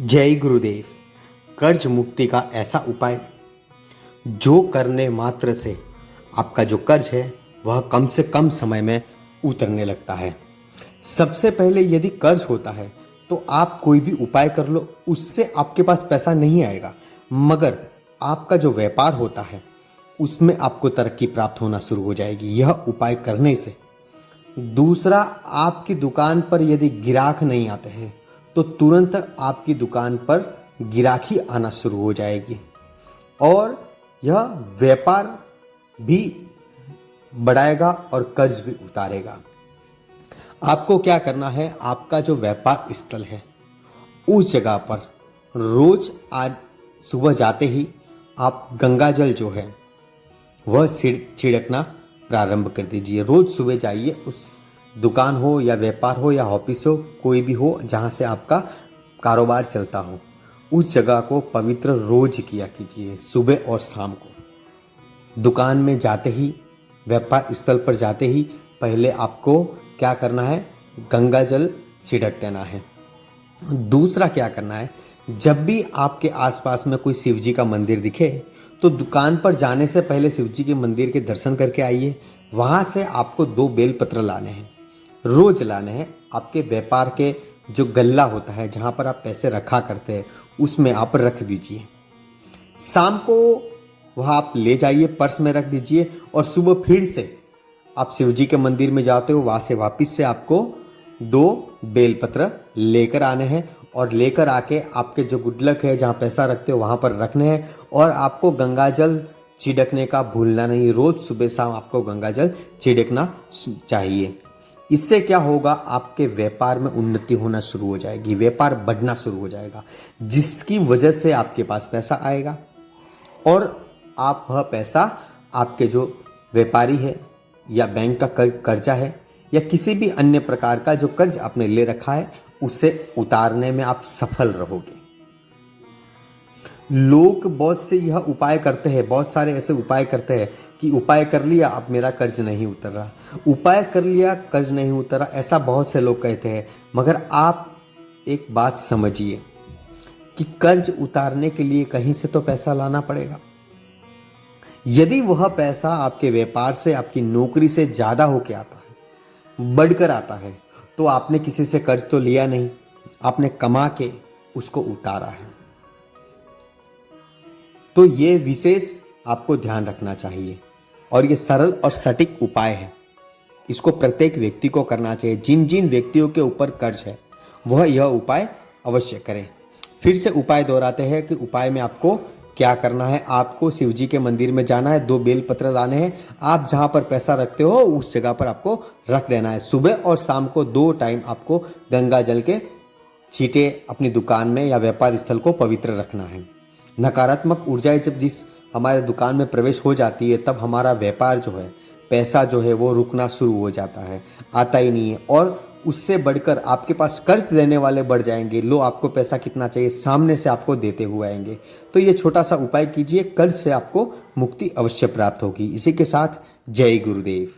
जय गुरुदेव। कर्ज मुक्ति का ऐसा उपाय जो करने मात्र से आपका जो कर्ज है वह कम से कम समय में उतरने लगता है। सबसे पहले यदि कर्ज होता है तो आप कोई भी उपाय कर लो, उससे आपके पास पैसा नहीं आएगा, मगर आपका जो व्यापार होता है उसमें आपको तरक्की प्राप्त होना शुरू हो जाएगी यह उपाय करने से। दूसरा, आपकी दुकान पर यदि ग्राहक नहीं आते हैं तो तुरंत आपकी दुकान पर गिराकी आना शुरू हो जाएगी और यह व्यापार भी बढ़ाएगा और कर्ज भी उतारेगा। आपको क्या करना है, आपका जो व्यापार स्थल है उस जगह पर रोज आज सुबह जाते ही आप गंगा जल जो है वह छिड़कना प्रारंभ कर दीजिए। रोज सुबह जाइए, उस दुकान हो या व्यापार हो या ऑफिस हो, कोई भी हो जहाँ से आपका कारोबार चलता हो, उस जगह को पवित्र रोज किया कीजिए सुबह और शाम को। दुकान में जाते ही, व्यापार स्थल पर जाते ही पहले आपको क्या करना है, गंगा जल छिड़क देना है। दूसरा क्या करना है, जब भी आपके आसपास में कोई शिव जी का मंदिर दिखे तो दुकान पर जाने से पहले शिव जी के मंदिर के दर्शन करके आइए। वहाँ से आपको 2 बेलपत्र लाने हैं, रोज लाने हैं। आपके व्यापार के जो गल्ला होता है जहाँ पर आप पैसे रखा करते हैं उसमें आप रख दीजिए। शाम को वहाँ आप ले जाइए, पर्स में रख दीजिए और सुबह फिर से आप शिव जी के मंदिर में जाते हो, वहाँ से वापस से आपको 2 बेलपत्र लेकर आने हैं और लेकर आके आपके जो गुडलक है जहाँ पैसा रखते हो वहाँ पर रखने हैं। और आपको गंगा जल छिड़कने का भूलना नहीं, रोज सुबह शाम आपको गंगा जल छिड़कना चाहिए। इससे क्या होगा, आपके व्यापार में उन्नति होना शुरू हो जाएगी, व्यापार बढ़ना शुरू हो जाएगा, जिसकी वजह से आपके पास पैसा आएगा और आप वह पैसा आपके जो व्यापारी है या बैंक का कर्जा है या किसी भी अन्य प्रकार का जो कर्ज आपने ले रखा है उसे उतारने में आप सफल रहोगे। लोग बहुत से यह उपाय करते हैं, बहुत सारे ऐसे उपाय करते हैं कि उपाय कर लिया अब मेरा कर्ज नहीं उतर रहा, उपाय कर लिया कर्ज नहीं उतर रहा, ऐसा बहुत से लोग कहते हैं। मगर आप एक बात समझिए कि कर्ज उतारने के लिए कहीं से तो पैसा लाना पड़ेगा। यदि वह पैसा आपके व्यापार से, आपकी नौकरी से ज़्यादा होकर आता है, बढ़कर आता है, तो आपने किसी से कर्ज तो लिया नहीं, आपने कमा के उसको उतारा है। तो ये विशेष आपको ध्यान रखना चाहिए और ये सरल और सटीक उपाय है, इसको प्रत्येक व्यक्ति को करना चाहिए। जिन जिन व्यक्तियों के ऊपर कर्ज है वह यह उपाय अवश्य करें। फिर से उपाय दोहराते हैं कि उपाय में आपको क्या करना है, आपको शिव जी के मंदिर में जाना है, 2 बेलपत्र लाने हैं, आप जहाँ पर पैसा रखते हो उस जगह पर आपको रख देना है। सुबह और शाम को 2 टाइम आपको गंगा जल के छींटे अपनी दुकान में या व्यापार स्थल को पवित्र रखना है। नकारात्मक ऊर्जाएं जब जिस हमारे दुकान में प्रवेश हो जाती है तब हमारा व्यापार जो है, पैसा जो है वो रुकना शुरू हो जाता है, आता ही नहीं है और उससे बढ़कर आपके पास कर्ज देने वाले बढ़ जाएंगे। लो आपको पैसा कितना चाहिए, सामने से आपको देते हुए आएंगे। तो ये छोटा सा उपाय कीजिए, कर्ज से आपको मुक्ति अवश्य प्राप्त होगी। इसी के साथ जय गुरुदेव।